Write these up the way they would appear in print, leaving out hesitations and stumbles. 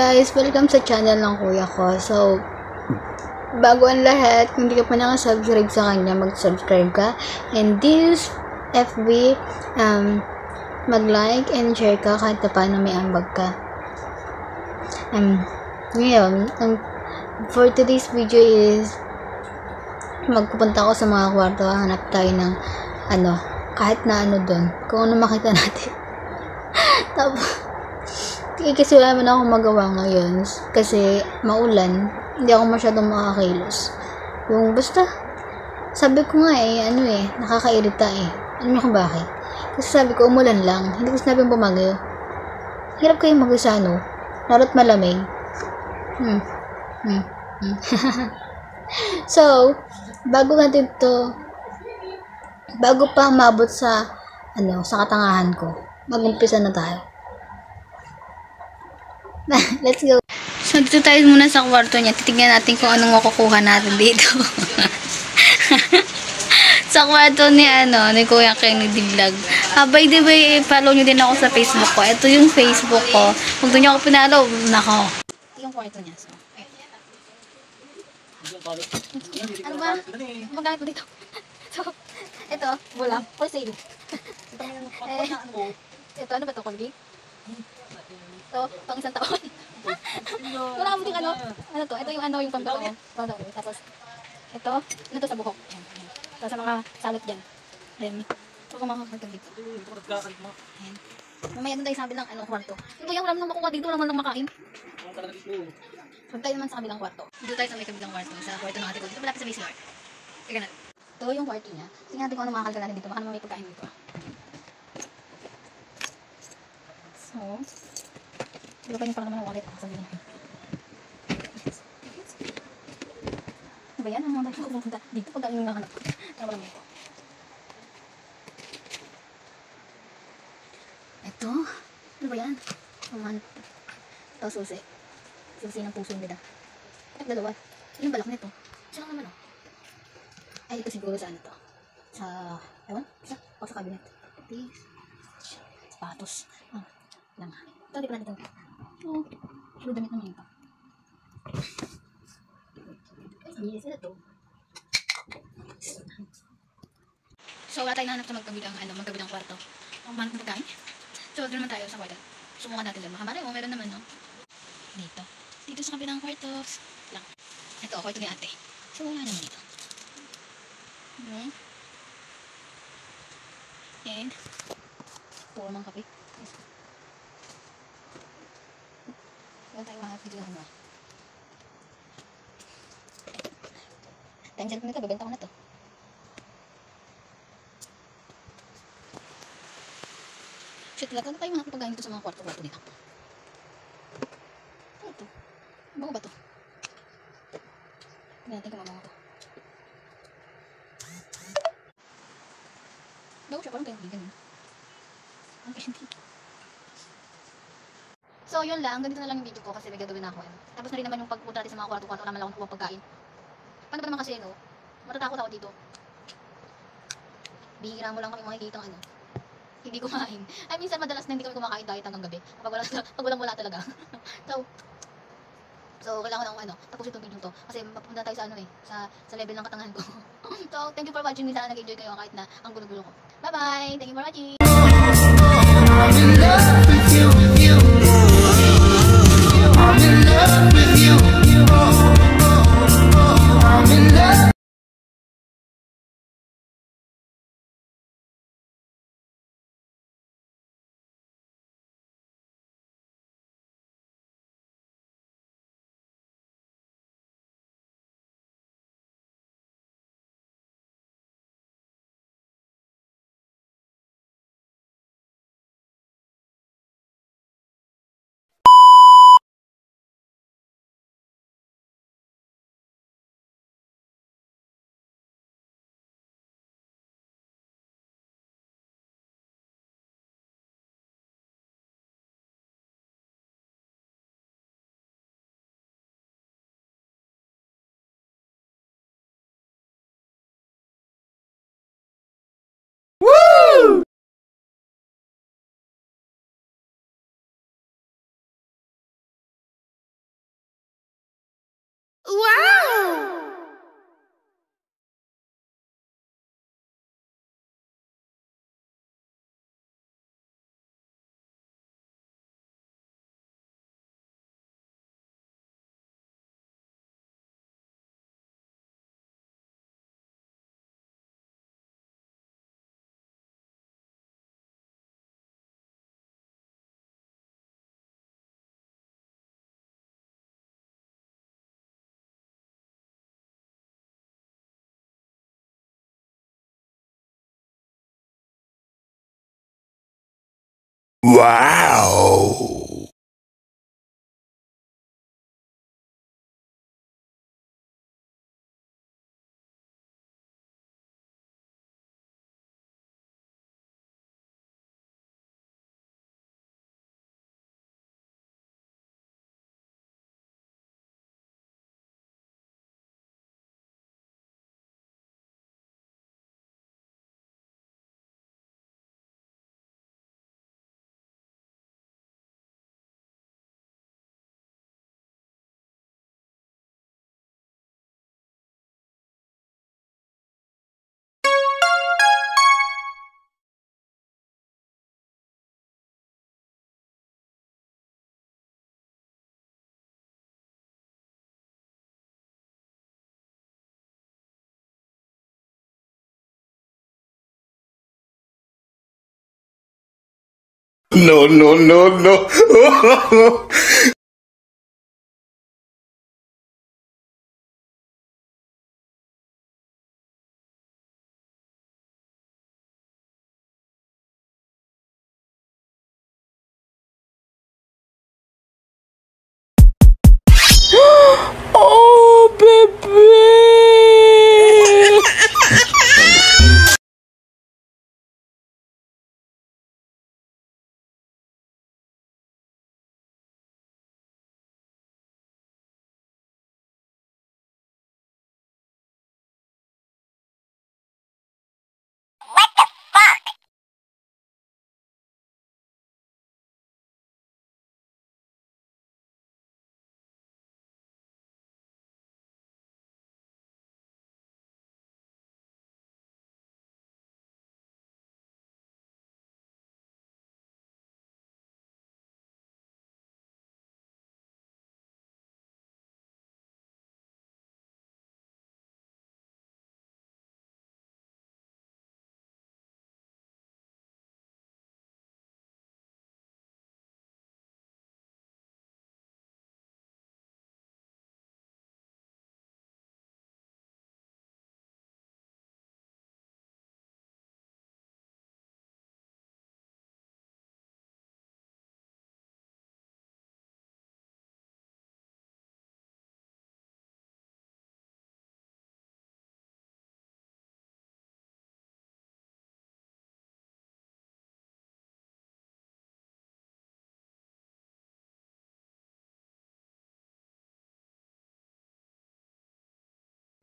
guys! Welcome sa channel ng kuya ko. So, bago ang lahat, kung hindi ka pa nakasubscribe sa kanya, mag-subscribe ka. And this FB, mag-like and share ka kahit na paano may ambag ka. Ngayon, for today's video is magpupunta ako sa mga kwarto, hanap tayo ng kahit na doon, kung ano makita natin. Tapos kasi wala man akong magawa ngayon kasi maulan, hindi ako masyadong makakilos. Yung basta sabi ko nga nakakairita alam niyo kung bakit? Kasi sabi ko umulan lang, hindi ko sinabing bumagyo. Hirap kayong mag-usano lalo't malamig. So bago pa mabot sa sa katangahan ko, mag-umpisa na tayo. Let's go. So, dito tayo muna sa kwarto niya. Titignan natin kung anong makukuha natin dito. Sa kwarto ni Kuya Kenny Vlog. By the way, follow nyo din ako sa Facebook ko. Ito yung Facebook ko. Kung doon nyo ako pinalo, nako. Ito yung kwarto niya. So, ano ba? Magamit mo dito. So, ito, bulak. For sale. Ito, ano ba ito? Colgate? Ito, pang isang taon. Wala ka mo din to? Ito yung yung pang-taon. Tapos, ito sa buhok. Tapos sa mga salot dyan. Ayan. Ito kung makakagdag dito. Ayan. Mamaya doon tayo sa kabilang kwarto. Ito yung wala nang makuha dito, wala nang makain. Huwag tayo naman sa kabilang kwarto. Dito tayo sa may kabilang kwarto. Sa kwarto ng ate ko. Dito malapit sa base floor. Teka na. Ito yung kwarto niya. Tingnan natin kung ano makakalga natin dito. Baka naman may pagkain dito. So, dito pa yung pang naman ang wallet. Sabi niya. Ano ba yan? Ang mga tayo pupunta dito. Pag galing yung nakanap ko. Tara lang ito. Ito. Ano ba yan? Ito susi. Susi ng puso nila. Ito dalawa. Yung balak nito. Saan naman ay ito siguro sa to? Sa, ewan? O sa cabinet. Sapatos. Lang. Ito, di pa natin ito. Pero damit naman ito. Yes, ito. So, wala tayong nahanap sa magkabilang kwarto. Ang manap ng pagkain. So, doon naman tayo sa kwarto. Subukan natin lang. Makamari mo, meron naman, no? Dito sa kabilang kwarto. Lang. Ito, kwarto ni ate. So, wala naman dito. And, puro mang kape. Wala tayong mahanap dito lang naman. Tayong cellphone nito, babenta ko na to. Shit, talaga tayo mga pagkain dito sa mga kwarto-kwarto nila. Ano ito? Bago ba ito? Hindi natin kumamango ito. Bago siya, parang kayong vegan. Ang candy. So, yun lang. Ganito na lang yung video ko kasi may gagawin na ako. Tapos na rin naman yung pagpunta natin sa mga kwarto-kwarto. Wala man lang akong pagkain. Paano ba naman kasi, matatakot ako dito. Bihira mo lang kami makikita hindi kumain. Ay, minsan madalas na hindi kami kumakain dahil hanggang gabi. Pag walang wala talaga. So, kailangan akong tapusin itong video to. Kasi mapupunta tayo sa level ng katangahan ko. So, thank you for watching. Sana nag-enjoy kayo kahit na ang gulo-gulo ko. Bye-bye! Thank you for watching! I'm in love with you. I'm in love. Wow! No, no, no, no. Oh, baby!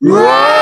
Wow!